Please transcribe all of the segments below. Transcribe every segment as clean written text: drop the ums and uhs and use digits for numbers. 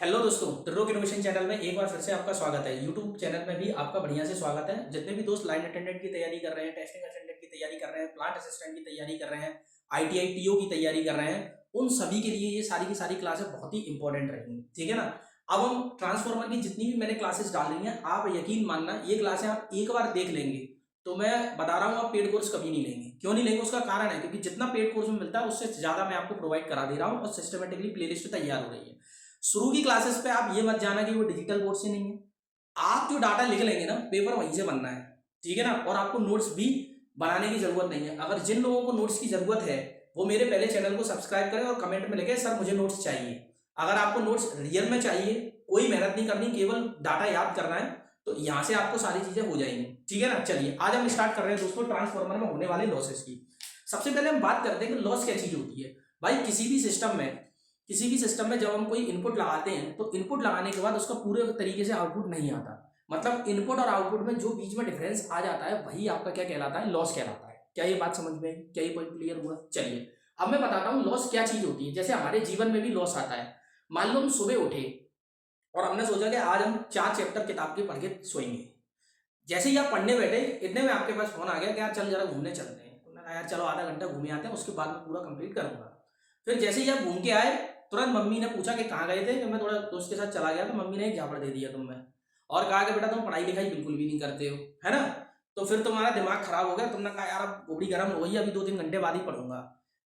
Hello दोस्तों, ट्रूक innovation channel में एक बार फिर से आपका स्वागत है। यूट्यूब चैनल में भी आपका बढ़िया से स्वागत है। जितने भी दोस्त लाइन अटेंडेंट की तैयारी कर रहे हैं, टेस्टिंग अटेंडेंट की तैयारी कर रहे हैं, प्लांट असिस्टेंट की तैयारी कर रहे हैं, आईटीआई टीओ की तैयारी कर रहे हैं, उन सभी के लिए ये सारी की सारी क्लासेस बहुत ही इंपॉर्टेंट रहेंगी। ठीक है ना। अब हम ट्रांसफॉर्मर की जितनी भी मैंने क्लासेस डाल रही हैं, आप यकीन मानना ये क्लासें आप एक बार देख लेंगे तो मैं बता रहा हूँ आप पेड कोर्स कभी नहीं लेंगे। क्यों नहीं लेंगे उसका कारण है क्योंकि जितना पेड कोर्स में मिलता है उससे ज्यादा मैं आपको प्रोवाइड करा दे रहा हूँ और सिस्टमेटिकली प्लेलिस्ट तैयार हो रही है। शुरू की क्लासेस पे आप ये मत जाना कि वो डिजिटल बोर्ड से नहीं है। आप जो डाटा लिख लेंगे ना, पेपर वहीं से बनना है। ठीक है ना। और आपको नोट्स भी बनाने की जरूरत नहीं है। अगर जिन लोगों को नोट्स की जरूरत है वो मेरे पहले चैनल को सब्सक्राइब करें और कमेंट में लिखें सर मुझे नोट्स चाहिए। अगर आपको नोट्स रियल में चाहिए, कोई मेहनत नहीं करनी, केवल डाटा याद करना है, तो यहाँ से आपको सारी चीजें हो जाएंगी। ठीक है ना। चलिए आज हम स्टार्ट कर रहे हैं दोस्तों ट्रांसफॉर्मर में होने वाले लॉसेस की। सबसे पहले हम बात करते हैं कि लॉस क्या चीज होती है। भाई किसी भी सिस्टम में जब हम कोई इनपुट लगाते हैं तो इनपुट लगाने के बाद उसका पूरे तरीके से आउटपुट नहीं आता। मतलब इनपुट और आउटपुट में जो बीच में डिफरेंस आ जाता है वही आपका क्या कहलाता है, लॉस कहलाता है। क्या ये बात समझ में आई? क्या ये पॉइंट क्लियर हुआ? चलिए अब मैं बताता हूँ लॉस क्या चीज होती है। जैसे हमारे जीवन में भी लॉस आता है। मान लो हम सुबह उठे और हमने सोचा कि आज हम 4 चैप्टर किताब के पढ़ के सोएंगे। जैसे ही आप पढ़ने बैठे इतने में आपके पास फोन आ गया कि यार चल जरा घूमने चलते हैं। तो मैंने कहा यार चलो आधा घंटा घूमे आते हैं, उसके बाद मैं पूरा कंप्लीट करूंगा। फिर जैसे ही आप घूम के आए, तुरंत मम्मी ने पूछा कि कहाँ गए थे, कि मैं थोड़ा दोस्त के साथ चला गया। तो मम्मी ने एक झापड़ दे दिया तुम्हें और कहा कि बेटा तुम पढ़ाई लिखाई बिल्कुल भी नहीं करते हो, है ना। तो फिर तुम्हारा दिमाग खराब हो गया। तुमने कहा यार अब गोबड़ी गर्म हो गई, अभी 2-3 घंटे बाद ही पढ़ूंगा।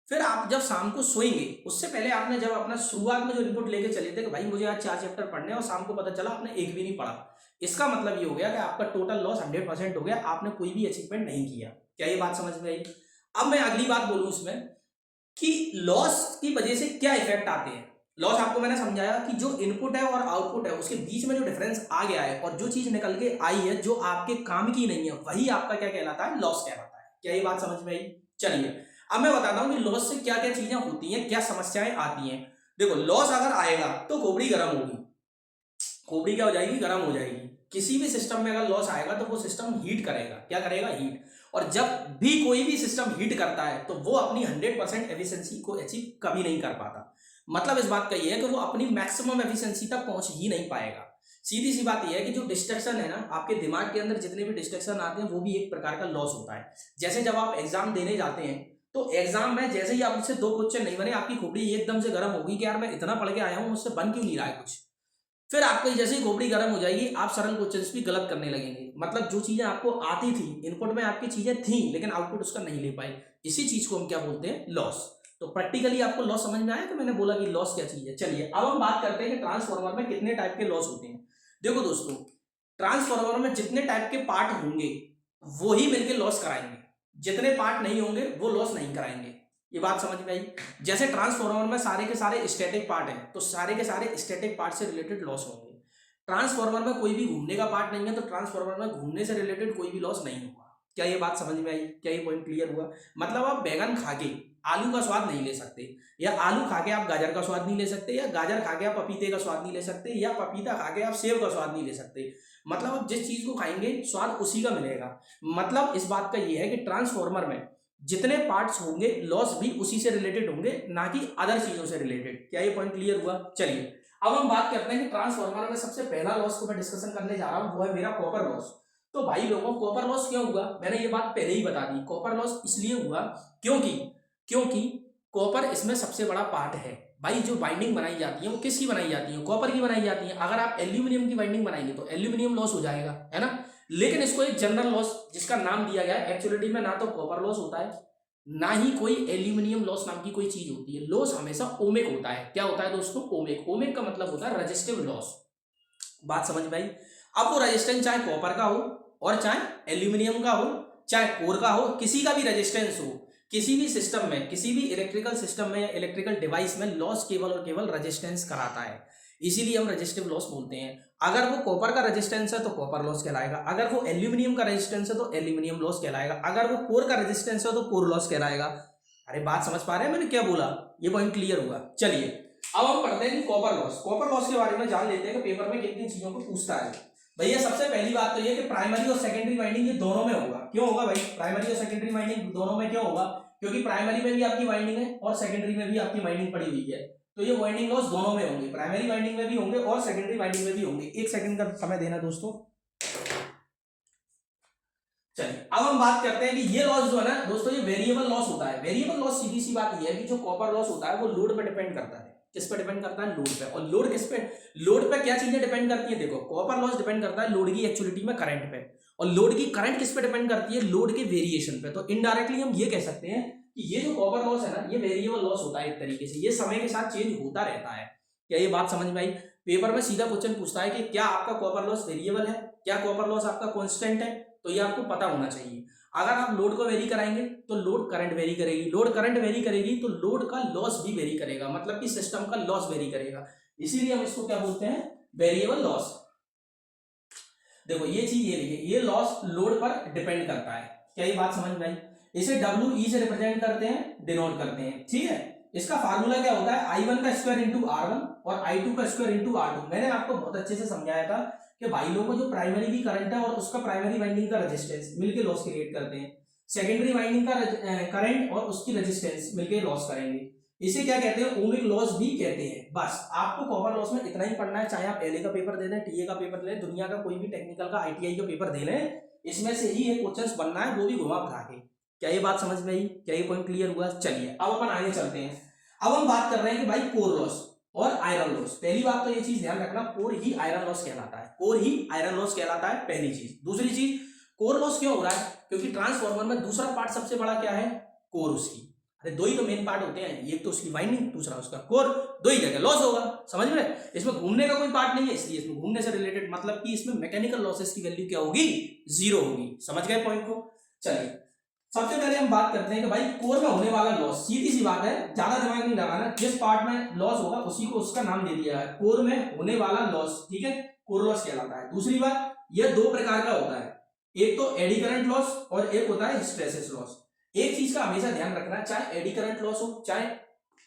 फिर आप जब शाम को सोएंगे उससे पहले आपने जब अपना शुरुआत में जो इनपुट लेके चले थे कि भाई मुझे आज 4 चैप्टर पढ़ने हैं, और शाम को पता चला आपने एक भी नहीं पढ़ा, इसका मतलब ये हो गया कि आपका टोटल लॉस 100% हो गया। आपने कोई भी अचीवमेंट नहीं किया। क्या ये बात समझ में आई? अब मैं अगली बात बोलूं इसमें कि लॉस की वजह से क्या इफेक्ट आते हैं। लॉस आपको मैंने समझाया कि जो इनपुट है और आउटपुट है उसके बीच में जो डिफरेंस आ गया है और जो चीज निकल के आई है जो आपके काम की नहीं है, वही आपका क्या कहलाता है, लॉस कहलाता है। क्या ये बात समझ में आई? चलिए अब मैं बताता हूं कि लॉस से क्या क्या चीजें होती हैं, क्या समस्याएं आती हैं। देखो लॉस अगर आएगा तो खोपड़ी गर्म होगी। खोपड़ी क्या हो जाएगी, गर्म हो जाएगी। किसी भी सिस्टम में अगर लॉस आएगा तो वो सिस्टम हीट करेगा। क्या करेगा? हीट। और जब भी कोई भी सिस्टम हीट करता है तो वो अपनी 100% एफिशिएंसी को अचीव कभी नहीं कर पाता। मतलब इस बात का ये है कि वो अपनी मैक्सिमम एफिशिएंसी तक पहुंच ही नहीं पाएगा। सीधी सी बात यह है कि जो डिस्ट्रक्शन है ना, आपके दिमाग के अंदर जितने भी डिस्ट्रक्शन आते हैं वो भी एक प्रकार का लॉस होता है। जैसे जब आप एग्जाम देने जाते हैं तो एग्जाम में जैसे ही आपसे 2 क्वेश्चन नहीं बने, आपकी खोपड़ी एकदम से गर्म होगी कि यार मैं इतना पढ़ के आया हूं, मुझसे बन क्यों नहीं रहा है कुछ। फिर आपको जैसे ही खोपड़ी गर्म हो जाएगी आप सरल क्वेश्चंस भी गलत करने लगेंगे। मतलब जो चीजें आपको आती थी, इनपुट में आपकी चीजें थी लेकिन आउटपुट उसका नहीं ले पाए, इसी चीज को हम क्या बोलते हैं, लॉस। तो प्रैक्टिकली आपको लॉस समझ में आया कि मैंने बोला कि लॉस क्या चीज है। चलिए अब हम बात करते हैं कि ट्रांसफॉर्मर में कितने टाइप के लॉस होते हैं। देखो दोस्तों, ट्रांसफॉर्मर में जितने टाइप के पार्ट होंगे वो ही मिलकर लॉस कराएंगे। जितने पार्ट नहीं होंगे वो लॉस नहीं कराएंगे। ये बात समझ में आई? जैसे ट्रांसफॉर्मर में सारे के सारे स्टैटिक पार्ट हैं तो सारे के सारे स्टैटिक पार्ट से रिलेटेड लॉस होंगे। ट्रांसफॉर्मर में कोई भी घूमने का पार्ट नहीं है तो ट्रांसफॉर्मर में घूमने से रिलेटेड कोई भी लॉस नहीं होगा। क्या ये बात समझ में आई? क्या ये पॉइंट क्लियर हुआ? मतलब आप बैगन खा के आलू का स्वाद नहीं ले सकते, या आलू खा के आप गाजर का स्वाद नहीं ले सकते, या गाजर खा के आप पपीते का स्वाद नहीं ले सकते, या पपीता खा के आप सेब का स्वाद नहीं ले सकते। मतलब आप जिस चीज को खाएंगे स्वाद उसी का मिलेगा। मतलब इस बात का ये है कि ट्रांसफॉर्मर में जितने पार्ट्स होंगे लॉस भी उसी से रिलेटेड होंगे, ना कि अदर चीजों से रिलेटेड। क्या ये पॉइंट क्लियर हुआ? चलिए अब हम बात करते हैं कि ट्रांसफॉर्मर में सबसे पहला लॉस को मैं डिस्कशन करने जा रहा हूं, वो है मेरा कॉपर लॉस। तो भाई लोगों, कॉपर लॉस क्यों हुआ, मैंने ये बात पहले ही बता दी। कॉपर लॉस इसलिए हुआ क्योंकि क्योंकि कॉपर इसमें सबसे बड़ा पार्ट है। भाई जो बाइंडिंग बनाई जाती है वो किसकी बनाई जाती है, कॉपर की बनाई जाती है। अगर आप एल्यूमिनियम की बाइंडिंग बनाएंगे तो एल्यूमिनियम लॉस हो जाएगा, है ना। लेकिन इसको एक जनरल लॉस जिसका नाम दिया गया है, एक्चुअलिटी में ना तो कॉपर लॉस होता है ना ही कोई एल्यूमिनियम लॉस नाम की कोई चीज होती है। लॉस हमेशा ओमिक होता है। क्या होता है दोस्तों? ओमिक। ओमिक का मतलब होता है रजिस्टिव लॉस। बात समझ में आई? अब वो रेजिस्टेंस चाहे कॉपर का हो और चाहे एल्यूमिनियम का हो, चाहे कोर का हो, किसी का भी रेजिस्टेंस हो, किसी भी सिस्टम में, किसी भी इलेक्ट्रिकल सिस्टम में या इलेक्ट्रिकल डिवाइस में लॉस केवल और केवल रेजिस्टेंस कराता है। इसीलिए हम रेजिस्टिव लॉस बोलते हैं। अगर वो कॉपर का रेजिस्टेंस है तो कॉपर लॉस कहलाएगा, अगर वो एल्यूमिनियम का रेजिस्टेंस है तो एल्यूमिनियम लॉस कहलाएगा, अगर वो कोर का रेजिस्टेंस है तो कोर लॉस कहलाएगा। अरे बात समझ पा रहे हैं मैंने क्या बोला? ये पॉइंट क्लियर हुआ? चलिए अब हम पढ़ते हैं कि कॉपर लॉस। कॉपर लॉस के बारे में जान लेते हैं कि पेपर में किन किन चीजों को पूछता है। भैया सबसे पहली बात तो ये कि प्राइमरी और सेकेंडरी वाइंडिंग ये दोनों में होगा। क्यों होगा भाई? प्राइमरी और सेकेंडरी वाइंडिंग दोनों में क्यों होगा? क्योंकि प्राइमरी में भी आपकी वाइंडिंग है और सेकेंडरी में भी आपकी वाइंडिंग पड़ी हुई है। तो ये वाइंडिंग लॉस दोनों में होंगे, प्राइमरी वाइंडिंग में भी होंगे और सेकेंडरी वाइंडिंग में भी होंगे। एक सेकंड का समय देना दोस्तों। चलिए अब हम बात करते हैं कि ये लॉस जो है ना दोस्तों, ये वेरिएबल लॉस होता है। वेरिएबल लॉस सीधी सी बात ये है कि जो कॉपर लॉस होता है वो लोड पे डिपेंड करता है। किस पे डिपेंड करता है? लोड पे। और लोड किस पे? लोड पे क्या चीजें डिपेंड करती है? देखो, कॉपर लॉस डिपेंड करता है लोड की एक्चुअलिटी में करंट पे, और लोड की करंट किस पे डिपेंड करती है? लोड के वेरिएशन पे। तो इनडायरेक्टली हम ये कह सकते हैं कि ये जो कॉपर लॉस है ना, ये वेरिएबल लॉस होता है एक तरीके से, ये समय के साथ चेंज होता रहता है। क्या ये बात समझ में आई? पेपर में सीधा क्वेश्चन पूछता है कि क्या आपका कॉपर लॉस वेरिएबल है, क्या कॉपर लॉस आपका कांस्टेंट है, तो ये आपको पता होना चाहिए। अगर आप लोड को वेरी कराएंगे तो लोड करंट वेरी करेगी, लोड करंट वेरी करेगी तो लोड का लॉस भी वेरी करेगा, मतलब कि सिस्टम का लॉस वेरी करेगा। इसीलिए हम इसको क्या बोलते हैं? Variable loss. देखो ये चीज ये लिखिए, ये लॉस लोड पर डिपेंड करता है। क्या ये बात समझ में आई? इसे WE से रिप्रेजेंट करते हैं, डिनोट करते हैं, ठीक है। इसका फार्मूला क्या होता है? I1 का स्क्वायर इंटू R1 और I2 का स्क्वायर इंटू R2। मैंने आपको बहुत अच्छे से समझाया था कि भाई लोगों को जो प्राइमरी की करंट है और उसका प्राइमरी वाइंडिंग का रेजिस्टेंस मिलके लॉस क्रिएट करते हैं, सेकेंडरी वाइंडिंग का करंट और उसकी रेजिस्टेंस मिलके लॉस करेंगे। इसे क्या कहते हैं? ओमिक लॉस भी कहते हैं। बस आपको कॉपर लॉस में इतना ही पढ़ना है, चाहे आप LA का पेपर दे लें, TA का पेपर दे लें, दुनिया का कोई भी टेक्निकल का ITI का पेपर दे लें, इसमें से ही एक क्वेश्चन बनना है, वो भी घुमा फिरा के। क्या ये बात समझ में आई? क्या ये पॉइंट क्लियर हुआ? चलिए अब अपन आगे चलते हैं। अब हम बात कर रहे हैं कि भाई कोर लॉस और आयरन लॉस। पहली बात तो ये चीज ध्यान रखना, कोर ही आयरन लॉस कहलाता है, कोर ही आयरन लॉस कहलाता है, पहली चीज। दूसरी चीज, कोर लॉस क्यों हो रहा है? क्योंकि ट्रांसफॉर्मर में दूसरा पार्ट सबसे बड़ा क्या है? कोर उसकी। अरे दो ही तो मेन पार्ट होते हैं, एक तो उसकी वाइंडिंग, दूसरा उसका कोर, दो ही जगह लॉस होगा, समझ में? इसमें घूमने का कोई पार्ट नहीं है, इसलिए इसमें घूमने से रिलेटेड मतलब कि इसमें मैकेनिकल लॉसेस की वैल्यू क्या होगी? जीरो होगी। समझ गए पॉइंट को? चलिए सबसे पहले हम बात करते हैं कि भाई कोर में होने वाला लॉस, सीधी सी बात है, ज्यादा दिमाग नहीं लगाना, जिस पार्ट में लॉस होगा उसी को उसका नाम दे दिया है, कोर में होने वाला लॉस, ठीक है, कोर लॉस कहलाता है। दूसरी बात, यह दो प्रकार का होता है, एक तो एडी करंट लॉस और एक होता है हिस्टैरिसीस लॉस। एक चीज का हमेशा ध्यान रखना, चाहे एडी करंट लॉस हो चाहे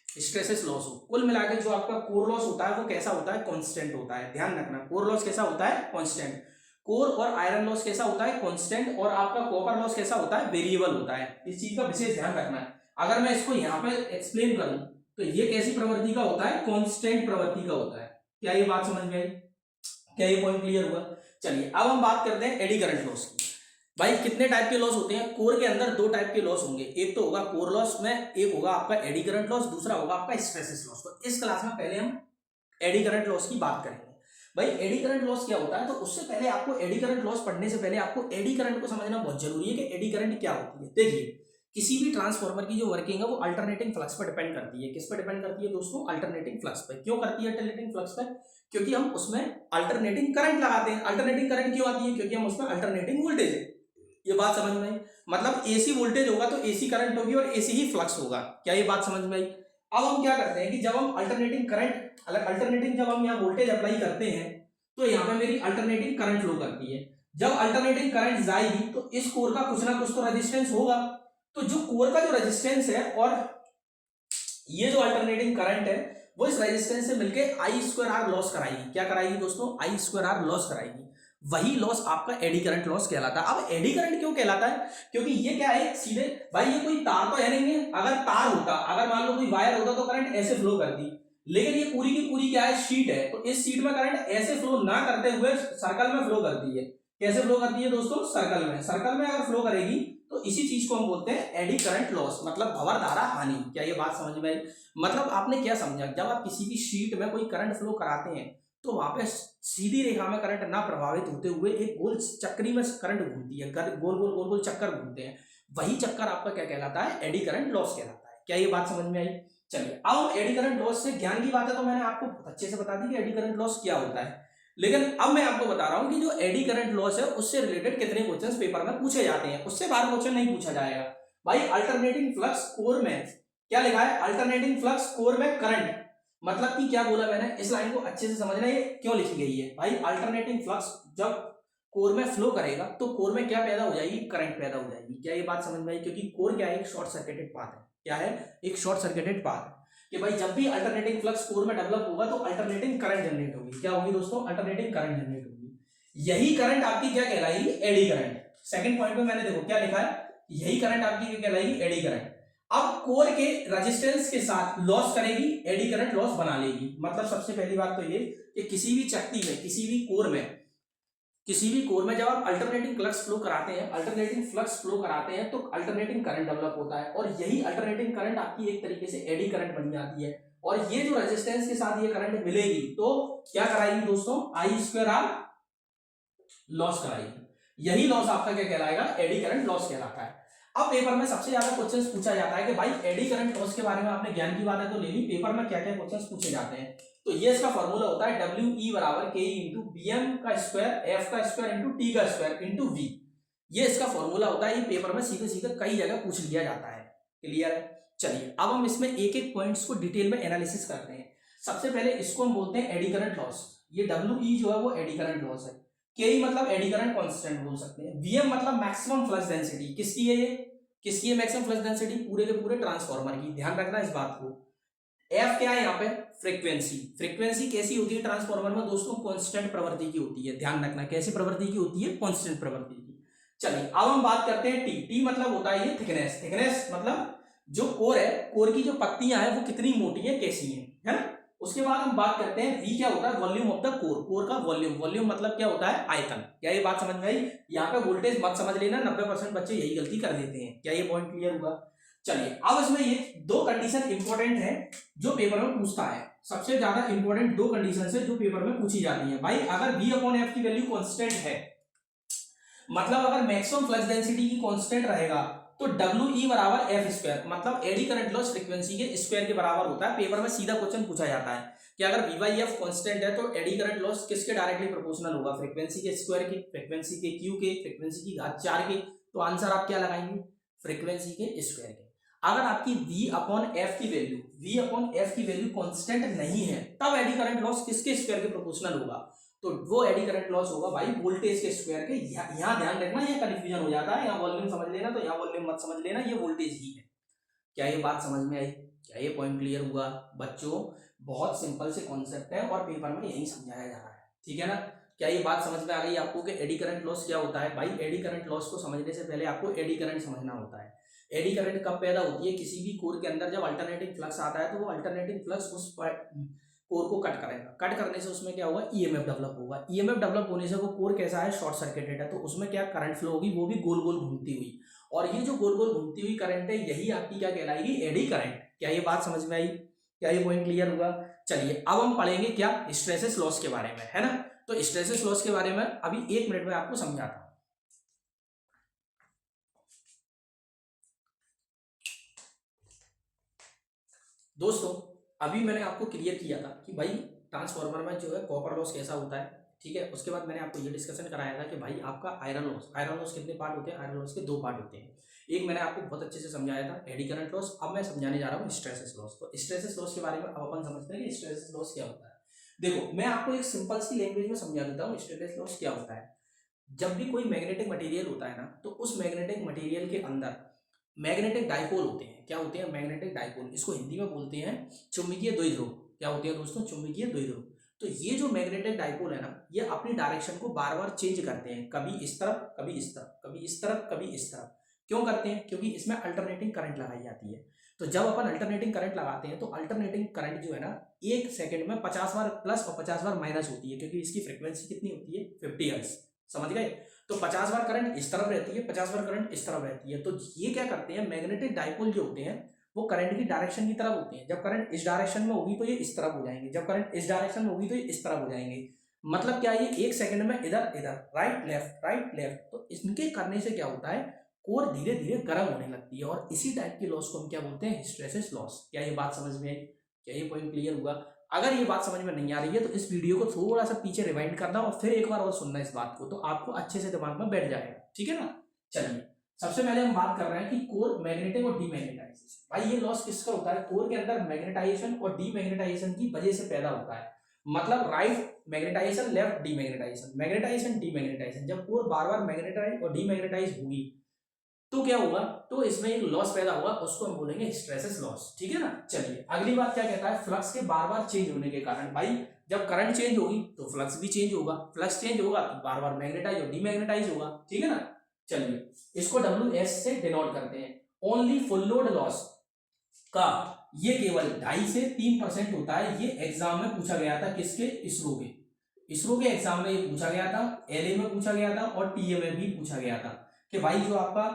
हिस्टैरिसीस लॉस हो, कुल मिलाकर जो आपका कोर लॉस होता है वो कैसा होता है? कांस्टेंट होता है। ध्यान रखना, कोर लॉस कैसा होता है? कांस्टेंट। कोर और आयरन लॉस कैसा होता है? कांस्टेंट। और आपका कॉपर लॉस कैसा होता है? वेरिएबल होता है। इस चीज का विशेष ध्यान रखना है। अगर मैं इसको यहाँ पे एक्सप्लेन करूं तो ये कैसी प्रवृत्ति का होता है? कांस्टेंट प्रवृत्ति का होता है। क्या ये बात समझ में आई? क्या ये पॉइंट क्लियर हुआ? चलिए अब हम बात करते हैं एडी करंट लॉस की। भाई कितने टाइप के लॉस होते हैं? कोर के अंदर दो टाइप के लॉस होंगे, एक तो होगा कोर लॉस में, एक होगा आपका एडी करंट लॉस, दूसरा होगा आपका हिस्टैरिसीस लॉस। तो इस क्लास में पहले हम एडी करंट लॉस की बात करेंगे। भाई एडी करंट लॉस क्या होता है? तो उससे पहले आपको एडी करंट लॉस पढ़ने से पहले आपको एडी करंट को समझना बहुत जरूरी है कि एडी करंट क्या होती है। देखिए किसी भी ट्रांसफार्मर की जो वर्किंग है वो अल्टरनेटिंग फ्लक्स पर डिपेंड करती है। किस पर डिपेंड करती है दोस्तों? अल्टरनेटिंग फ्लक्स पर। क्यों करती है अल्टरनेटिंग फ्लक्स पर? क्योंकि हम उसमें अल्टरनेटिंग करंट लगाते हैं। अल्टरनेटिंग करंट क्यों आती है? क्योंकि हम उसमें अल्टरनेटिंग वोल्टेज है। ये बात समझ में आई? मतलब एसी वोल्टेज होगा तो एसी करंट होगी और एसी ही फ्लक्स होगा। क्या ये बात समझ में आई? अब हम क्या करते हैं कि जब हम अल्टरनेटिंग करंट, अल्टरनेटिंग जब हम यहाँ वोल्टेज अप्लाई करते हैं तो यहाँ पे मेरी अल्टरनेटिंग करंट फ्लो करती है। जब अल्टरनेटिंग करंट जाएगी तो इस कोर का कुछ ना कुछ तो रेजिस्टेंस होगा। तो जो कोर का जो रेजिस्टेंस है और ये जो अल्टरनेटिंग करंट है वो इस रेजिस्टेंस से मिलके I2R लॉस कराएगी। क्या कराएगी दोस्तों? I2R लॉस कराएगी। वही लॉस आपका एडी करंट लॉस कहलाता है। अब एडी करंट क्यों कहलाता है? क्योंकि ये क्या है, सीधे भाई ये कोई तार तो है नहीं है। अगर तार होता, अगर मान लो कोई वायर होता तो करंट ऐसे फ्लो करती, लेकिन ये पूरी की पूरी क्या है? शीट है। तो इस शीट में करंट ऐसे फ्लो ना करते हुए सर्कल में फ्लो करती है। कैसे फ्लो करती है दोस्तों? सर्कल में। सर्कल में अगर फ्लो करेगी तो इसी चीज को हम बोलते हैं एडी करंट लॉस, मतलब भंवर धारा हानि। क्या ये बात समझ में आई? मतलब आपने क्या समझा, जब आप किसी भी शीट में कोई करंट फ्लो कराते हैं तो वहां पे सीधी रेखा में करंट ना प्रभावित होते हुए एक गोल चक्री में करंट घूमती है, गोल गोल गोल गोल चक्कर घूमते हैं, वही चक्कर आपका क्या कहलाता है? एडी करंट लॉस कहलाता है। क्या ये बात समझ में आई? चलिए अब एडी करंट लॉस से ज्ञान की बात है तो मैंने आपको अच्छे से बता दी कि एडी करंट लॉस क्या होता है। लेकिन अब मैं आपको बता रहा हूं कि जो एडी करंट लॉस है उससे रिलेटेड कितने क्वेश्चंस पेपर में पूछे जाते हैं, उससे बाहर क्वेश्चन नहीं पूछा जाएगा। भाई अल्टरनेटिंग फ्लक्स कोर में क्या लिखा है? अल्टरनेटिंग फ्लक्स कोर में करंट, मतलब कि क्या बोला मैंने? इस लाइन को अच्छे से समझना है क्यों लिखी गई है। भाई अल्टरनेटिंग फ्लक्स जब कोर में फ्लो करेगा तो कोर में क्या पैदा हो जाएगी? करंट पैदा हो जाएगी। क्या ये बात समझ में आई? क्योंकि कोर क्या है? एक शॉर्ट सर्किटेड पाथ है। क्या है? एक शॉर्ट सर्किटेड पाथ है कि भाई जब भी अल्टरनेटिंग फ्लक्स कोर में डेवलप होगा तो अल्टरनेटिंग करंट जनरेट होगी। क्या होगी दोस्तों? अल्टरनेटिंग करंट जनरेट होगी। यही करंट आपकी क्या कहलाएगी? Eddy current. सेकंड पॉइंट में मैंने देखो क्या लिखा है, यही करंट आपकी क्या कहलाएगी? Eddy current. अब कोर के रेजिस्टेंस के साथ लॉस करेगी, एडी करंट लॉस बना लेगी। मतलब सबसे पहली बात तो ये कि किसी भी चक्ति में, किसी भी कोर में जब आप अल्टरनेटिंग फ्लक्स फ्लो कराते हैं तो अल्टरनेटिंग करंट डेवलप होता है, और यही अल्टरनेटिंग करंट आपकी एक तरीके से एडी करंट बन जाती है। और ये जो रेजिस्टेंस के साथ ये करंट मिलेगी तो क्या कराएगी दोस्तों, I²R लॉस कराएगी। यही लॉस आपका क्या कहलाएगा, एडी करंट लॉस कहलाता है। अब पेपर में सबसे ज्यादा क्वेश्चंस पूछा जाता है कि भाई एडी करंट लॉस के बारे में आपने ज्ञान की बात है तो ले ली, पेपर में क्या क्या क्वेश्चंस पूछे जाते हैं। तो ये इसका फॉर्मूला होता है WE बराबर KE इंटू BM का स्क्वायर F का स्क्वायर इंटू T का स्क्वायर इंटू V। ये इसका फॉर्मूला होता है। ये पेपर में सीधे सीधे कई जगह पूछ लिया जाता है। क्लियर है? चलिए अब हम इसमें एक एक पॉइंट्स को डिटेल में एनालिसिस करते हैं। सबसे पहले इसको हम बोलते हैं एडी करंट लॉस। ये WE जो है वो एडी करंट लॉस है। KE मतलब एडी करंट कांस्टेंट बोल सकते हैं। VM मतलब मैक्सिमम फ्लक्स डेंसिटी। किसकी है ये, किसकी है मैक्सिमम फ्लक्स डेंसिटी, पूरे के पूरे ट्रांसफार्मर की। ध्यान रखना इस बात को। F क्या है यहाँ पे, फ्रीक्वेंसी कैसी होती है ट्रांसफार्मर में दोस्तों, कांस्टेंट प्रवृत्ति की होती है। ध्यान रखना कैसी प्रवृत्ति की होती है, कांस्टेंट प्रवृत्ति की। चलिए अब हम बात करते हैं T मतलब होता है ये थिकनेस मतलब जो कोर है, कोर की जो पत्तियां हैं वो कितनी मोटी है, कैसी है ना। उसके बाद हम बात करते हैं V क्या होता है, volume of the core. Core का वॉल्यूम मतलब क्या होता है, आयतन। क्या ये बात समझ में आई? यहाँ पे वोल्टेज मत समझ लेना, 90% बच्चे यही गलती कर देते हैं। क्या ये पॉइंट क्लियर हुआ? चलिए अब इसमें ये दो कंडीशन इंपॉर्टेंट है जो पेपर में पूछता है। सबसे ज्यादा इंपॉर्टेंट दो कंडीशन है जो पेपर में पूछी जाती है। भाई अगर V/F की वैल्यू कांस्टेंट है, मतलब अगर मैक्सिमम फ्लक्स डेंसिटी की कांस्टेंट रहेगा तो WE बराबर F², मतलब एडी करंट लॉस फ्रीक्वेंसी के स्क्वायर के बराबर होता है। पेपर में सीधा क्वेश्चन पूछा जाता है कि अगर V/F कांस्टेंट है तो एडी करंट लॉस किसके डायरेक्टली प्रोपोर्शनल होगा, फ्रीक्वेंसी के स्क्वायर के, फ्रीक्वेंसी के क्यू के, फ्रीक्वेंसी की घात 4 के। तो आंसर आप क्या लगाएंगे, फ्रीक्वेंसी के स्क्वायर के। अगर आपकी V/F की वैल्यू कांस्टेंट नहीं है तब एडी करंट लॉस किसके स्क्वायर के प्रोपोर्शनल होगा, तो वो एडी करंट लॉस होगा भाई वोल्टेज के स्क्वायर के। यहाँ ध्यान रखना, ये कंफ्यूजन हो जाता है। यहाँ वॉल्यूम समझ लेना तो यहाँ वॉल्यूम मत समझ लेना, ये वोल्टेज ही है। क्या ये बात समझ में आई? क्या ये पॉइंट क्लियर हुआ बच्चों? बहुत सिंपल से कॉन्सेप्ट है और पेपर में यही समझाया जा रहा है। ठीक है ना? क्या ये बात समझ में आ गई आपको कि एडी करंट लॉस क्या होता है? भाई एडी करंट लॉस को समझने से पहले आपको एडी करंट समझना होता है। एडी करंट कब पैदा होती है, किसी भी कोर के अंदर जब अल्टरनेटिंग फ्लक्स आता है तो वो अल्टरनेटिंग फ्लक्स उस कोर को कट करेगा। कट करने से उसमें क्या होगा, EMF डेवलप होगा। EMF डेवलप होने से वो कोर कैसा है, शॉर्ट सर्किटेड है, तो उसमें क्या करंट फ्लो होगी, वो भी गोल गोल घूमती हुई। और ये जो गोल गोल घूमती हुई करंट है यही आपकी क्या कहलाएगी, एडी करंट। क्या ये बात समझ में आई? क्या ये पॉइंट क्लियर हुआ? चलिए अब हम पढ़ेंगे क्या, हिस्टैरिसीस लॉस के बारे में, है ना। तो हिस्टैरिसीस लॉस के बारे में अभी 1 मिनट में आपको समझाता हूं। दोस्तों अभी मैंने आपको क्लियर किया था कि भाई ट्रांसफार्मर में जो है कॉपर लॉस कैसा होता है। ठीक है, उसके बाद मैंने आपको ये डिस्कशन कराया था कि भाई आपका आयरन लॉस कितने पार्ट होते हैं, आयरन लॉस के 2 पार्ट होते हैं। एक मैंने आपको बहुत अच्छे से समझाया था एडी करंट लॉस। अब मैं समझाने जा रहा हूँ हिस्टैरिसीस लॉस। तो हिस्टैरिसीस लॉस के बारे में अब अपन समझते हैं कि हिस्टैरिसीस लॉस क्या होता है। देखो मैं आपको एक सिंपल सी लैंग्वेज में समझा देता हूँ हिस्टैरिसीस लॉस क्या होता है। जब भी कोई मैग्नेटिक मटेरियल होता है ना, तो उस मैग्नेटिक मटेरियल के अंदर मैग्नेटिक डाइपोल होते हैं। क्या होते हैं, मैग्नेटिक डाइपोल। इसको हिंदी में बोलते हैं चुंबकीय द्विध्रुव। क्या होते हैं दोस्तों, चुंबकीय द्विध्रुव। तो ये जो मैग्नेटिक डाइपोल है ना, ये अपनी डायरेक्शन को बार बार चेंज करते हैं, कभी इस तरफ, कभी इस तरफ, कभी इस तरफ, कभी इस तरफ। क्यों करते हैं, क्योंकि इसमें अल्टरनेटिंग करंट लगाई जाती है। तो जब अपन अल्टरनेटिंग करंट लगाते हैं तो अल्टरनेटिंग करंट जो है ना 1 सेकंड में 50 बार प्लस और 50 बार माइनस होती है, क्योंकि इसकी फ्रीक्वेंसी कितनी होती है, 50 हर्ट्ज। समझ गए? तो 50 बार करंट इस तरफ रहती है, 50 बार करंट इस तरफ रहती है। तो ये क्या करते हैं, मैग्नेटिक डाइपोल जो होते हैं वो करंट की डायरेक्शन की तरफ होते हैं। जब करंट इस डायरेक्शन में होगी तो ये इस तरफ हो जाएंगे, जब करंट इस डायरेक्शन में होगी तो ये इस तरफ हो जाएंगे। मतलब क्या, ये 1 सेकंड में इधर इधर, राइट लेफ्ट। तो इनके करने से क्या होता है, कोर धीरे धीरे गर्म होने लगती है, और इसी टाइप की लॉस को हम क्या बोलते हैं, हिस्टैरिसीस लॉस। क्या ये बात समझ में आई? क्या ये पॉइंट क्लियर हुआ? अगर ये बात समझ में नहीं आ रही है तो इस वीडियो को थोड़ा सा पीछे रिवाइंड करना और फिर एक बार और सुनना इस बात को, तो आपको अच्छे से दिमाग में बैठ जाएगा। ठीक है ना? चलिए सबसे पहले हम बात कर रहे हैं कि कोर मैग्नेटिक और डीमैग्नेटाइजेशन। भाई ये लॉस किसका होता है, कोर के अंदर मैग्नेटाइजेशन और डीमैग्नेटाइजेशन की वजह से पैदा होता है। मतलब right magnetization, left demagnetization, magnetization demagnetization. जब कोर बार बार मैग्नेटाइज और डीमैग्नेटाइज होगी तो क्या होगा, तो इसमें एक लॉस पैदा होगा, उसको हम बोलेंगे हिस्टैरिसीस लॉस। ठीक है ना? चलिए अगली बात क्या कहता है, फ्लक्स के बार बार चेंज होने के कारण। भाई जब करंट चेंज होगी तो फ्लक्स भी चेंज होगा, फ्लक्स चेंज होगा तो बार बार मैग्नेटाइज और डीमैग्नेटाइज होगा। ठीक है ना? चलिए इसको WS से डिनोट करते हैं। ओनली फुल लोड लॉस, का ये केवल 2.5 से 3% होता है। ये एग्जाम में पूछा गया था, किसके? इसरो के एग्जाम में ये पूछा गया था, एलए में पूछा गया था और टीए में भी पूछा गया था कि भाई जो आपका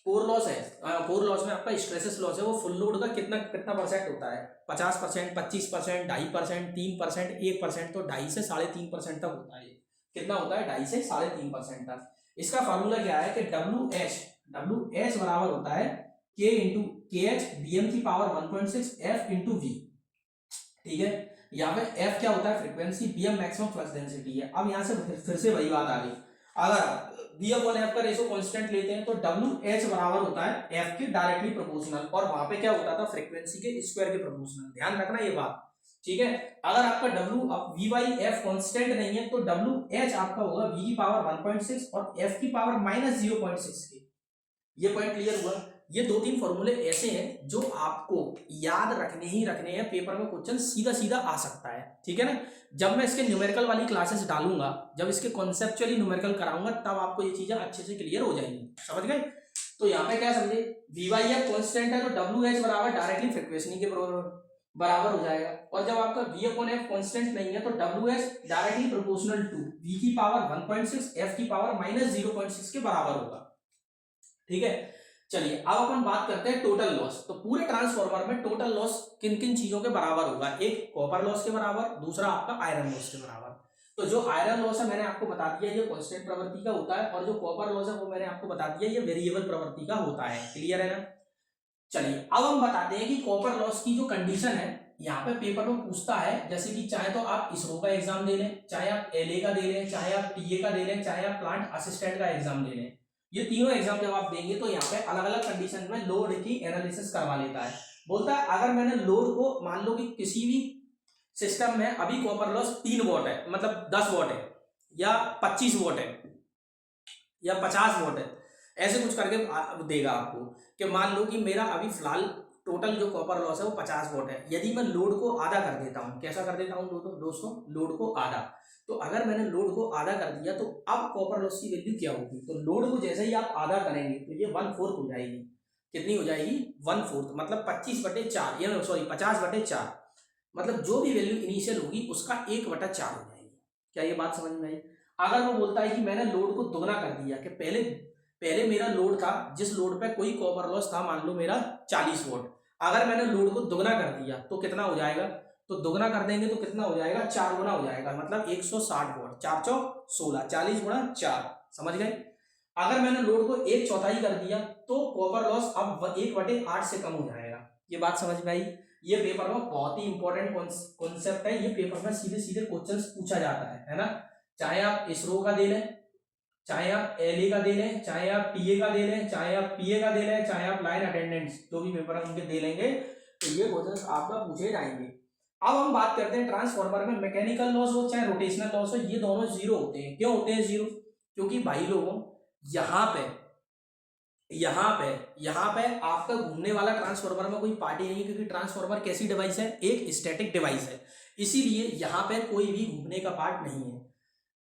कोर लॉस है, कोर लॉस में आपका स्ट्रेसेस लॉस है, वो फुल लोड का कितना कितना परसेंट होता है? 50%, 25%, 2.5%, 3%, 1%। तो 2.5 से 3.5% तक होता है। कितना होता है? 2.5 से 3.5% तक। इसका फॉर्मूला क्या है कि डब्ल्यू एच बराबर होता है K into K H B M की पावर 1.6 एफ इंटू वी। ठीक है, यहाँ पे एफ क्या होता है? Frequency, B M maximum flux density है। अब यहाँ से फिर से वही बात आ गई, अगर बी अपॉन एफ का रेशो कांस्टेंट लेते हैं तो डब्ल्यू एच बराबर होता है एफ के डायरेक्टली प्रोपोर्शनल, और वहां पे क्या होता था? फ्रीक्वेंसी के स्क्वायर के प्रोपोर्शनल। ध्यान रखना ये बात, ठीक है। अगर आपका डब्ल्यू अब वी बाई एफ कॉन्स्टेंट नहीं है तो डब्ल्यू एच आपका होगा वी की पावर 1.6 और एफ की पावर -0.6 के। ये पॉइंट क्लियर हुआ। ये 2-3 फॉर्मूले ऐसे हैं जो आपको याद रखने ही रखने हैं, पेपर में क्वेश्चन सीधा सीधा आ सकता है, ठीक है ना। जब मैं इसके न्यूमेरिकल वाली क्लासेस डालूंगा, जब इसके कॉन्सेप्चुअली न्यूमेरिकल कराऊंगा, तब आपको ये चीजें अच्छे से क्लियर हो जाएंगी। समझ गए? तो यहाँ पे क्या समझे, वी वाई एफ कॉन्स्टेंट है तो डब्ल्यू एच बराबर डायरेक्टली फ्रीक्वेंसी के बराबर हो जाएगा, और जब आपका वी अपॉन एफ कॉन्स्टेंट नहीं है तो W H directly proportional to V की पावर 1.6 एफ की पावर -0.6 के बराबर होगा। ठीक है, चलिए अब अपन बात करते हैं टोटल लॉस। तो पूरे ट्रांसफॉर्मर में टोटल लॉस किन किन चीजों के बराबर होगा? एक कॉपर लॉस के बराबर, दूसरा आपका आयरन लॉस के बराबर। तो जो आयरन लॉस है मैंने आपको बता दिया ये कांस्टेंट प्रवृत्ति का होता है, और जो कॉपर लॉस है वो मैंने आपको बता दिया ये वेरिएबल प्रवृत्ति का होता है। क्लियर है ना? चलिए अब हम बताते हैं कि कॉपर लॉस की जो कंडीशन है, यहाँ पे पेपर में पूछता है, जैसे कि चाहे तो आप इसरो का एग्जाम दे लें, चाहे आप एलए का दे लें, चाहे आप टीए का दे लें, चाहे आप प्लांट असिस्टेंट का एग्जाम दे लें, ये तीनों एग्जाम जब आप देंगे तो यहाँ पे अलग अलग कंडीशन में लोड की एनालिसिस करवा लेता है। बोलता है अगर मैंने लोड को, मान लो कि किसी भी सिस्टम में अभी कॉपर लॉस 3 वॉट है, मतलब 10 वॉट है या 25 वॉट है या 50 वॉट है, ऐसे कुछ करके देगा आपको कि मान लो कि मेरा अभी फिलहाल टोटल जो कॉपर लॉस है वो 50 वॉट है। यदि मैं लोड को आधा कर देता हूँ, कैसा कर देता हूँ दोस्तों? लोड को आधा। तो अगर मैंने लोड को आधा कर दिया तो अब कॉपर लॉस की वैल्यू क्या होगी? तो लोड को जैसे ही आप आधा करेंगे तो ये 1/4 हो जाएगी। कितनी हो जाएगी? 1/4, मतलब 25/4, या सॉरी 50/4, मतलब जो भी वैल्यू इनिशियल होगी उसका 1/4 हो जाएगी। क्या ये बात समझ में आई? अगर वो बोलता है कि मैंने लोड को दोगुना कर दिया, कि पहले मेरा लोड था, जिस लोड पे कोई कॉपर लॉस था, मान लो मेरा 40 वोल्ट, अगर मैंने लोड को दोगुना कर दिया तो कितना हो जाएगा? तो दोगुना कर देंगे तो कितना हो जाएगा? 4 गुना हो जाएगा, मतलब 160 वोल्ट। 4 चौक 16, 40 गुणा 4। समझ गए? अगर मैंने लोड को 1/4 कर दिया तो कॉपर लॉस अब 1/8 से कम हो जाएगा। ये बात समझ में आई? ये पेपर में बहुत ही इंपॉर्टेंट कॉन्सेप्ट है। ये पेपर में सीधे सीधे क्वेश्चन पूछा जाता है ना। चाहे आप इसरो का दे लें, चाहे आप एलए का दे लें, चाहे आप टीए का दे लें, चाहे आप पीए का दे लें, चाहे आप लाइन अटेंडेंट्स जो भी पेपर है उनके दे लेंगे, तो ये क्वेश्चन आपका पूछे जाएंगे। अब हम बात करते हैं ट्रांसफॉर्मर में मैकेनिकल लॉस हो चाहे रोटेशनल लॉस हो, ये दोनों जीरो होते हैं। क्यों होते हैं जीरो? क्योंकि भाई लोगों यहाँ पे आपका घूमने वाला ट्रांसफॉर्मर में कोई पार्टी नहीं है, क्योंकि ट्रांसफॉर्मर कैसी डिवाइस है? एक स्टैटिक डिवाइस है, इसीलिए यहाँ पे कोई भी घूमने का पार्ट नहीं है।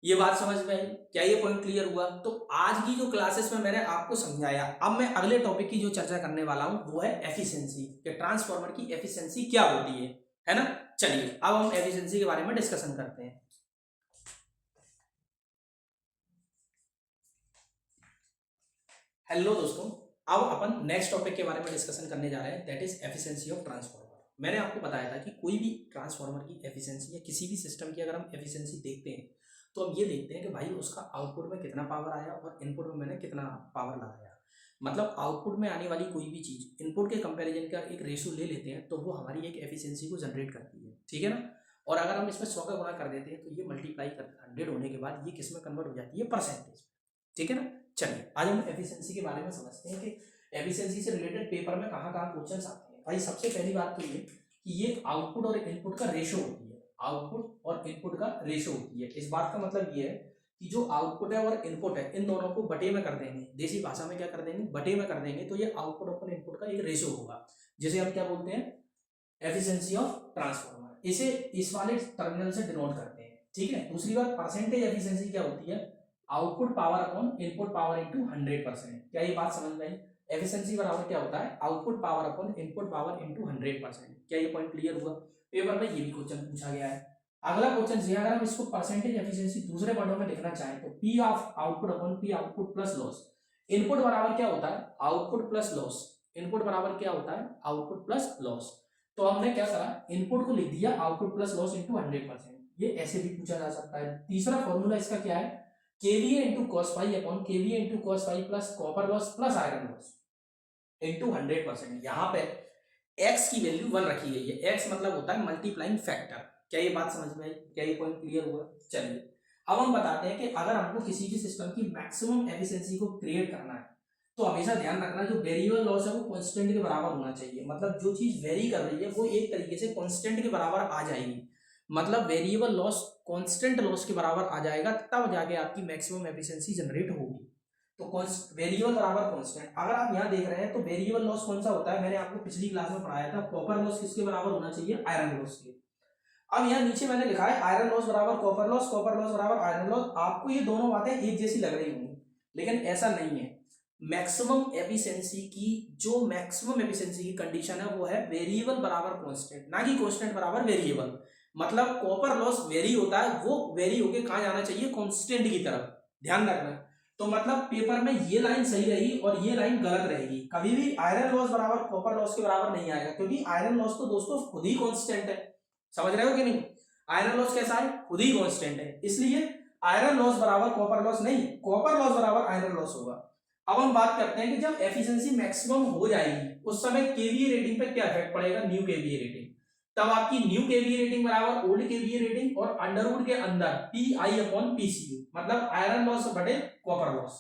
ये बात समझ में आई? क्या ये पॉइंट क्लियर हुआ? तो आज की जो क्लासेस में मैंने आपको समझाया, अब मैं अगले टॉपिक की जो चर्चा करने वाला हूं वो है एफिशिएंसी, कि ट्रांसफॉर्मर की एफिशिएंसी क्या होती है ना। चलिए अब हम एफिशिएंसी के बारे में डिस्कशन करते हैं। हेलो दोस्तों, अब अपन नेक्स्ट टॉपिक के बारे में डिस्कशन करने जा रहे हैं, that is efficiency of transformer. मैंने आपको बताया था कि कोई भी ट्रांसफॉर्मर की एफिशिएंसी या किसी भी सिस्टम की अगर हम एफिशिएंसी देखते हैं तो हम ये देखते हैं कि भाई उसका आउटपुट में कितना पावर आया और इनपुट में मैंने कितना पावर लगाया। मतलब आउटपुट में आने वाली कोई भी चीज़ इनपुट के कंपैरिजन का एक रेशियो ले लेते हैं तो वो हमारी एक एफिशिएंसी को जनरेट करती है, ठीक है ना। और अगर हम इसमें 100 का गुणा कर देते हैं तो ये मल्टीप्लाई कर 100 होने के बाद ये किस में कन्वर्ट हो जाती है? परसेंटेज, ठीक है ना। चलिए आज हम एफिशिएंसी के बारे में समझते हैं कि एफिशिएंसी से रिलेटेड पेपर में कहाँ कहाँ क्वेश्चन आते हैं। भाई सबसे पहली बात तो ये कि ये आउटपुट और इनपुट का रेशो होती है, आउटपुट और इनपुट का रेशो होती है। इस बात का मतलब ये है कि जो आउटपुट है और इनपुट है इन दोनों को बटे में कर देंगे, देसी भाषा में क्या कर देंगे? बटे में कर देंगे, तो ये आउटपुट और इनपुट का एक रेशो होगा, जिसे हम क्या बोलते हैं? Efficiency of transformer. इसे इस वाले टर्मिनल से डिनोट करते हैं, ठीक है। दूसरी बात, परसेंटेज एफिशिएंसी क्या होती है? Output power upon input power into 100%। क्या ये बात समझ में आई? एफिशिएंसी बराबर क्या होता है, output power upon input power into 100%। क्या ये पॉइंट क्लियर हुआ? पेपर में ये भी क्वेश्चन पूछा गया है। अगला क्वेश्चन ये, अगर हम इसको परसेंटेज एफिशिएंसी दूसरे वर्डों में लिखना चाहें तो P of output upon P output plus loss. Input बराबर क्या होता है, आउटपुट प्लस लॉस। इनपुट बराबर क्या होता है, आउटपुट प्लस लॉस। तो हमने क्या करा, इनपुट को लिख दिया आउटपुट प्लस लॉस इनटू 100%। ये ऐसे भी पूछा जा सकता है। तीसरा फॉर्मूला इसका क्या है, KVA into cos phi upon KVA into cos phi plus copper loss plus iron loss into 100%। यहाँ पे x की वैल्यू 1 रखी गई है। x मतलब होता है मल्टीप्लाइंग फैक्टर। क्या ये बात समझ में आई? क्या ये पॉइंट क्लियर हुआ? चलिए अब हम बताते हैं कि अगर हमको किसी भी सिस्टम की मैक्सिमम एफिशिएंसी को क्रिएट करना है तो हमेशा ध्यान रखना जो वेरिएबल लॉस है वो कांस्टेंट के बराबर होना चाहिए। मतलब जो चीज वेरी कर रही है वो एक तरीके से कांस्टेंट के बराबर आ जाएगी। मतलब वेरिएबल लॉस कांस्टेंट लॉस के बराबर आ जाएगा, तब जाके आपकी मैक्सिमम एफिशिएंसी जनरेट होगी। तो वेरिएबल बराबर कांस्टेंट, अगर आप यहाँ देख रहे हैं तो वेरिएबल लॉस कौन सा होता है, मैंने आपको पिछली क्लास में पढ़ाया था, कॉपर लॉस किसके बराबर होना चाहिए, आयरन लॉस के। अब यहाँ नीचे मैंने लिखा है आयरन लॉस बराबर कॉपर लॉस, कॉपर लॉस बराबर आयरन लॉस। आपको ये दोनों बातें एक जैसी लग रही होंगी, लेकिन ऐसा नहीं है। मैक्सिमम एफिशिएंसी की कंडीशन है वो है वेरिएबल बराबर कांस्टेंट, ना कि कांस्टेंट बराबर वेरिएबल। मतलब कॉपर लॉस वेरी होता है, वो वेरी होके कहाँ जाना चाहिए, कांस्टेंट की तरफ, ध्यान रखना। तो मतलब पेपर में ये लाइन सही रहेगी और ये लाइन गलत रहेगी। कभी भी आयरन लॉस बराबर कॉपर लॉस के बराबर नहीं आएगा, क्योंकि आयरन लॉस तो दोस्तों खुद ही कांस्टेंट है। समझ रहे हो कि नहीं? आयरन लॉस कैसा है, खुद ही कांस्टेंट है, इसलिए आयरन लॉस बराबर कॉपर लॉस नहीं, कॉपर लॉस बराबर आयरन लॉस होगा। अब हम बात करते हैं कि जब एफिशिएंसी मैक्सिमम हो जाएगी उस समय केवीए रेटिंग पे क्या इफेक्ट पड़ेगा, न्यू केवीए रेटिंग। तब आपकी न्यू केवीए रेटिंग बराबर ओल्ड केवीए रेटिंग और अंडरवुड के अंदर पी आई अपॉन पीसीयू, मतलब आयरन लॉस बटे कॉपर लॉस।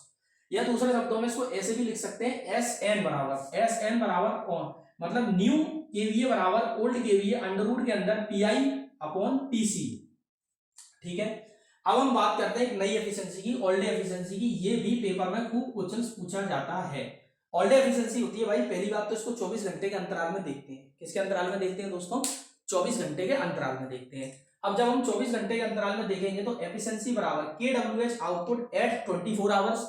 या दूसरे शब्दों में इसको ऐसे भी लिख सकते हैं, एस एन बराबर कौन, मतलब न्यू केवीए बराबर ओल्ड केवीए अंडरवुड के अंदर पी आई अपॉन पीसीयू। ठीक है, अब हम बात करते हैं एक नई एफिशिएंसी की, ओल्ड एफिशिएंसी की। ये भी पेपर में खूब क्वेश्चंस पूछा जाता है। ओल्ड एफिशिएंसी होती है भाई, पहली बात तो इसको 24 घंटे के अंतराल में देखते हैं। किसके अंतराल में देखते हैं दोस्तों, 24 घंटे के अंतराल में देखते हैं। अब जब हम 24 घंटे के अंतराल में देखेंगे तो एफिशिएंसी बराबर KWH output at 24 hours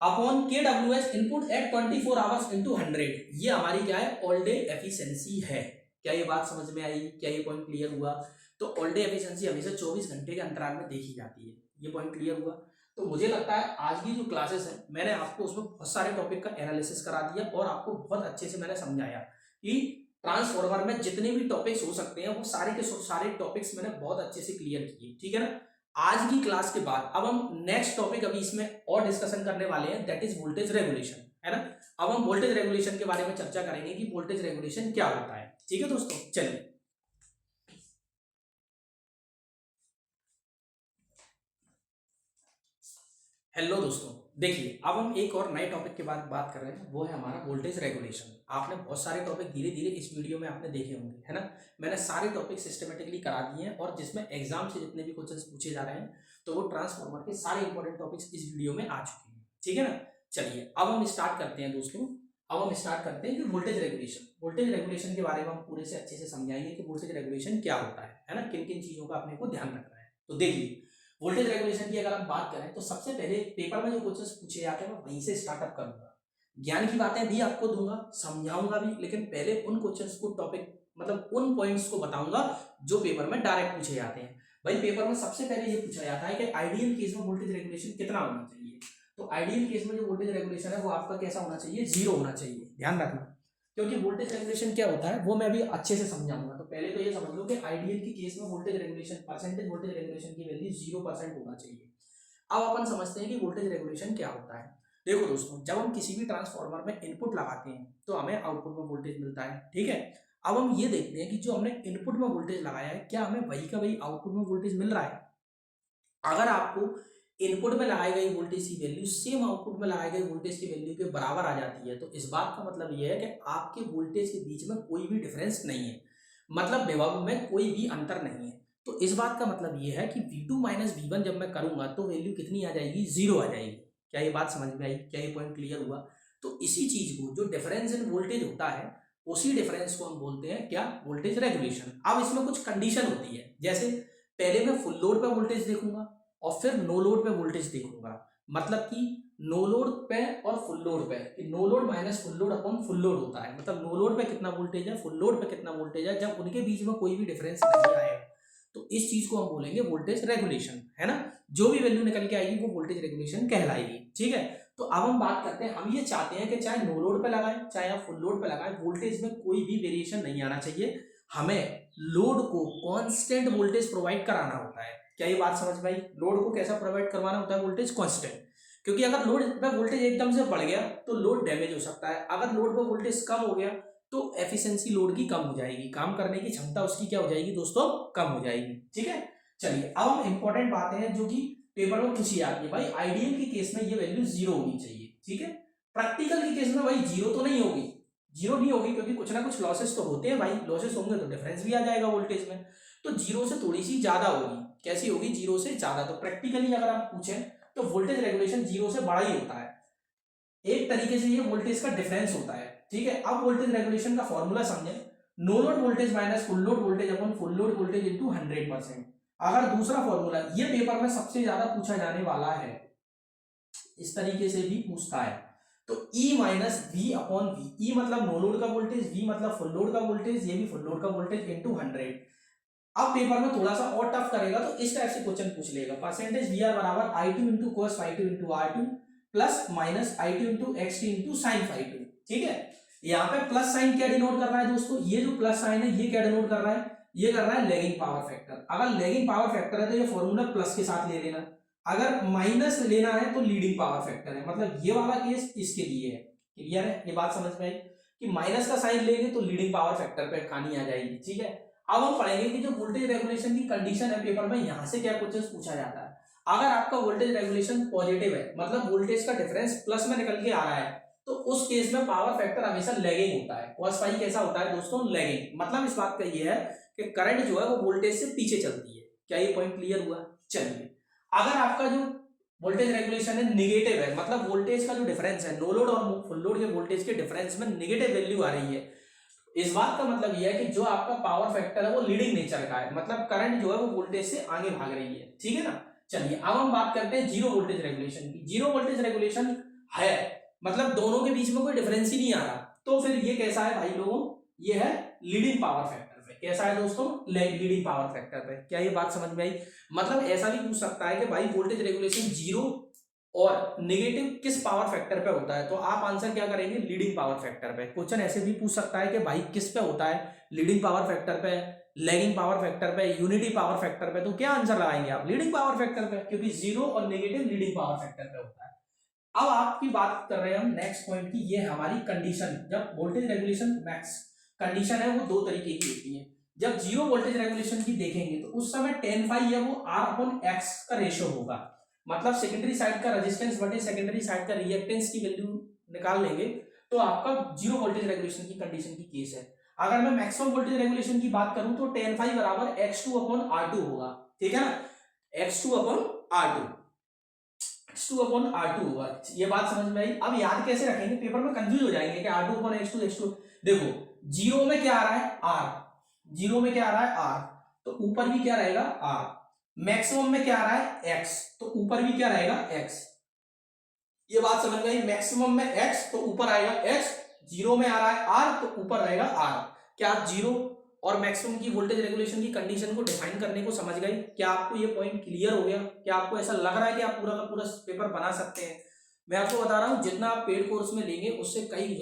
upon KWH input at 24 hours into 100। ये हमारी क्या है, ऑल डे एफिशिएंसी है। क्या ये बात समझ में आई? क्या ये पॉइंट क्लियर हुआ? तो ऑल डे एफिशिएंसी हमेशा 24 घंटे के अंतराल में देखी जाती है। ये पॉइंट क्लियर हुआ? तो मुझे लगता है आज की जो क्लासेस है मैंने आपको उसमें बहुत सारे टॉपिक का एनालिसिस करा दिया और आपको बहुत अच्छे से मैंने समझाया कि ट्रांसफॉर्मर में जितने भी टॉपिक्स हो सकते हैं वो सारे के सारे टॉपिक्स मैंने बहुत अच्छे से क्लियर किए। ठीक है ना? आज की क्लास के बाद अब हम नेक्स्ट टॉपिक अभी इसमें और डिस्कशन करने वाले हैं, दैट इज वोल्टेज रेगुलेशन, है ना। अब हम वोल्टेज रेगुलेशन के बारे में चर्चा करेंगे कि वोल्टेज रेगुलेशन क्या होता है। ठीक है दोस्तों, चलिए हेलो दोस्तों, देखिए अब हम एक और नए टॉपिक के बाद बात कर रहे हैं, वो है हमारा वोल्टेज रेगुलेशन। आपने बहुत सारे टॉपिक धीरे धीरे इस वीडियो में आपने देखे होंगे, है ना। मैंने सारे टॉपिक सिस्टमेटिकली करा दिए हैं और जिसमें एग्जाम से जितने भी क्वेश्चंस पूछे जा रहे हैं तो वो ट्रांसफॉर्मर के सारे इंपॉर्टेंट टॉपिक्स इस वीडियो में आ चुके हैं। ठीक है ना। चलिए अब हम स्टार्ट करते हैं दोस्तों। अब हम स्टार्ट करते हैं कि वोल्टेज रेगुलेशन के बारे में हम पूरे से अच्छे से समझाएंगे कि वोल्टेज रेगुलेशन क्या होता है ना, किन किन चीजों का अपने को ध्यान रखना है। तो देखिए वोल्टेज रेगुलेशन की अगर हम बात करें तो सबसे पहले पेपर में जो क्वेश्चंस पूछे जाते हैं मैं वहीं से स्टार्टअप करूंगा। ज्ञान की बातें भी आपको दूंगा, समझाऊंगा भी, लेकिन पहले उन क्वेश्चंस को टॉपिक मतलब उन पॉइंट्स को बताऊंगा जो पेपर में डायरेक्ट पूछे जाते हैं। भाई पेपर में सबसे पहले ये पूछा जाता है कि आइडियल केस में वोल्टेज रेगुलेशन कितना होना चाहिए। तो आइडियल केस में जो वोल्टेज रेगुलेशन है वो आपका कैसा होना चाहिए, 0 होना चाहिए। ध्यान रखना, क्योंकि वोल्टेज रेगुलेशन क्या होता है वो मैं भी अच्छे से समझाऊंगा। तो पहले तो ये समझ लो कि आइडियल की केस में voltage regulation percentage voltage regulation की वैल्यू 0% होना चाहिए। अब अपन समझते हैं कि वोल्टेज रेगुलेशन क्या होता है। देखो दोस्तों, जब हम किसी भी ट्रांसफार्मर में इनपुट लगाते हैं तो हमें आउटपुट में वोल्टेज मिलता है। ठीक है, अब हम ये देखते हैं कि जो हमने इनपुट में वोल्टेज लगाया है क्या हमें वही का वही आउटपुट में वोल्टेज मिल रहा है। अगर आपको इनपुट में लगाई गई वोल्टेज की वैल्यू सेम आउटपुट में लगाई गई वोल्टेज की वैल्यू के बराबर आ जाती है तो इस बात का मतलब यह है कि आपके वोल्टेज के बीच में कोई भी डिफरेंस नहीं है, मतलब विभव में कोई भी अंतर नहीं है। तो इस बात का मतलब यह है कि V2 माइनस V1 जब मैं करूंगा तो वैल्यू कितनी आ जाएगी, 0 आ जाएगी। क्या ये बात समझ में आई? क्या ये पॉइंट क्लियर हुआ? तो इसी चीज को जो डिफरेंस इन वोल्टेज होता है उसी डिफरेंस को हम बोलते हैं क्या, वोल्टेज रेगुलेशन। अब इसमें कुछ कंडीशन होती है, जैसे पहले मैं फुल लोड पे वोल्टेज देखूंगा और फिर नो लोड पे वोल्टेज देखूंगा। मतलब कि नो लोड पे और फुल लोड पे, कि no load minus full load upon full load होता है। मतलब नो लोड पे कितना वोल्टेज है, फुल लोड पे कितना वोल्टेज है, जब उनके बीच में कोई भी डिफरेंस नहीं आएगा तो इस चीज को हम बोलेंगे वोल्टेज रेगुलेशन, है ना। जो भी वैल्यू निकल के आएगी वो वोल्टेज रेगुलेशन कहलाएगी, ठीक है। तो अब हम बात करते हैं, हम ये चाहते हैं कि चाहे नो लोड पे लगाए चाहे आप फुल लोड पे लगाए, वोल्टेज में कोई भी वेरिएशन नहीं आना चाहिए। हमें लोड को कांस्टेंट वोल्टेज प्रोवाइड कराना होता है। क्या ये बात समझ में आई? लोड को कैसा प्रोवाइड करवाना होता है? Voltage constant. क्योंकि अगर लोड पे वोल्टेज एकदम से बढ़ गया तो लोड डैमेज हो सकता है, अगर लोड पे वोल्टेज कम हो गया तो एफिशिएंसी लोड की कम हो जाएगी, काम करने की क्षमता उसकी क्या हो जाएगी दोस्तों? कम हो जाएगी, ठीक है। चलिए अब हम इंपॉर्टेंट बातें हैं जो कि पेपर में पूछी आती है। भाई आइडियल के केस में ये वैल्यू 0 होनी चाहिए, ठीक है। प्रैक्टिकल के केस में भाई 0 तो नहीं होगी, 0 नहीं होगी क्योंकि कुछ ना कुछ लॉसेस तो होते हैं भाई, लॉसेस होंगे तो डिफरेंस भी आ जाएगा वोल्टेज में। तो 0 से थोड़ी सी ज्यादा होगी, कैसी होगी? 0 से ज्यादा। तो प्रैक्टिकली अगर आप पूछें तो वोल्टेज रेगुलेशन 0 से बड़ा ही होता है, एक तरीके से ये वोल्टेज का डिफरेंस होता है, ठीक है। अब वोल्टेज रेगुलेशन का फॉर्मूला समझें, no load voltage minus full load voltage upon full load voltage into 100%। अगर दूसरा फॉर्मूला, ये पेपर में सबसे ज्यादा पूछा जाने वाला है, इस तरीके से भी पूछता है, तो E minus V upon V. E मतलब नो लोड का वोल्टेज, वी मतलब फुल लोड का वोल्टेज, ये भी फुल लोड का वोल्टेज इनटू 100। अब पेपर में थोड़ा सा और टफ करेगा तो इस टाइप से क्वेश्चन पूछ लेगा, परसेंटेज वी आर बराबर I2 into cos phi2 into R2 plus minus I2 into XT into sine phi2, ठीक है। यहाँ पे प्लस साइन क्या डिनोट कर रहा है दोस्तों? ये जो प्लस साइन है ये क्या डिनोट कर रहा है? ये कर रहा है लैगिंग पावर फैक्टर। अगर लैगिंग पावर फैक्टर है तो ये फॉर्मूला प्लस के साथ ले लेना, अगर माइनस लेना है तो लीडिंग पावर फैक्टर है। मतलब ये वाला केस इसके लिए है, क्लियर है? ये बात समझ में आई कि माइनस का साइन लेंगे तो लीडिंग पावर फैक्टर पे कहानी आ जाएगी, ठीक है। अब हम पढ़ेंगे कि जो वोल्टेज रेगुलेशन की कंडीशन है पेपर में, यहां से क्या क्वेश्चन पूछा जाता है। अगर आपका वोल्टेज रेगुलेशन पॉजिटिव है, मतलब वोल्टेज का डिफरेंस प्लस में निकल के आ रहा है, तो उस केस में पावर फैक्टर हमेशा लैगिंग होता है। cos phi कैसा होता है दोस्तों? लैगिंग। मतलब इस बात का ये है कि करंट जो है वो वोल्टेज से पीछे चलती है। क्या ये पॉइंट क्लियर हुआ? चलिए, अगर आपका जो वोल्टेज रेगुलेशन है निगेटिव है, मतलब वोल्टेज का जो डिफरेंस है नो लोड और फुल लोड के वोल्टेज के डिफरेंस में निगेटिव वैल्यू आ रही है, इस बात का मतलब यह है कि जो आपका पावर फैक्टर है वो लीडिंग नेचर का है, मतलब करंट जो है वो वोल्टेज से आगे भाग रही है, ठीक है ना। चलिए अब हम बात करते हैं जीरो वोल्टेज रेगुलेशन की। जीरो वोल्टेज रेगुलेशन है मतलब दोनों के बीच में कोई डिफरेंस ही नहीं आ रहा, तो फिर ये कैसा है भाई लोगों? ये है लीडिंग पावर फैक्टर पे। कैसा है दोस्तों? लीडिंग पावर फैक्टर पे। क्या ये बात समझ में आई? मतलब ऐसा भी पूछ सकता है कि भाई वोल्टेज रेगुलेशन जीरो और नेगेटिव किस पावर फैक्टर पे होता है, तो आप आंसर क्या करेंगे? लीडिंग पावर फैक्टर पे। क्वेश्चन ऐसे भी पूछ सकता है कि भाई किस पे होता है? लीडिंग पावर फैक्टर पे, लैगिंग पावर फैक्टर पे, यूनिटी पावर फैक्टर पे। तो क्या आंसर लगाएंगे आप? लीडिंग पावर फैक्टर पे, क्योंकि जीरो और नेगेटिव लीडिंग पावर फैक्टर पे होता है। अब आपकी बात कर रहे हैं हम नेक्स्ट पॉइंट की, ये हमारी कंडीशन। जब वोल्टेज रेगुलेशन मैक्स कंडीशन है वो दो तरीके की होती है। जब जीरो वोल्टेज रेगुलेशन की देखेंगे तो उस समय tan phi है वो R अपॉन X का रेशियो होगा, मतलब सेकेंडरी साइड का रेजिस्टेंस बटे सेकेंडरी साइड का रिएक्टेंस की वैल्यू निकाल लेंगे तो आपका जीरो वोल्टेज रेगुलेशन की कंडीशन की केस है। अगर मैं मैक्सिमम वोल्टेज रेगुलेशन की बात करूं तो tan phi बराबर x2 अपॉन R2 होगा, ठीक है ना। x2 upon R2, x2 upon R2 होगा। ये बात समझ में आई? अब याद कैसे रखेंगे? पेपर में कंफ्यूज हो जाएंगे कि R2 अपॉन x2 x2। देखो जीरो में क्या आ रहा है? R। जीरो में क्या आ रहा है? R, तो ऊपर भी क्या रहेगा? R। मैक्सिमम में क्या आ रहा है? x, तो ऊपर भी क्या रहेगा? x। ये बात समझ गई? मैक्सिमम में x तो ऊपर आएगा x, जीरो में आ रहा है R तो ऊपर रहेगा R। क्या आप जीरो और मैक्सिमम की वोल्टेज रेगुलेशन की कंडीशन को डिफाइन करने को समझ गए? क्या आपको ये पॉइंट क्लियर हो गया? क्या आपको ऐसा लग रहा है कि आप पूरा का पूरा पेपर बना सकते हैं? मैं आपको बता रहा हूं जितना आप पेड कोर्स में लेंगे उससे कई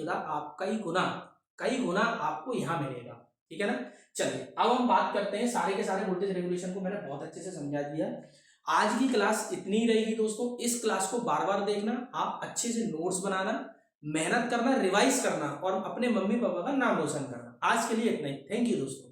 गुना आपको यहाँ मिलेगा, ठीक है ना। चलिए अब हम बात करते हैं, सारे के सारे वोल्टेज रेगुलेशन को मैंने बहुत अच्छे से समझा दिया। आज की क्लास इतनी ही रहेगी दोस्तों। इस क्लास को बार बार देखना, आप अच्छे से नोट्स बनाना, मेहनत करना, रिवाइज करना और अपने मम्मी पापा का नाम रोशन करना। आज के लिए इतना ही। थैंक यू दोस्तों।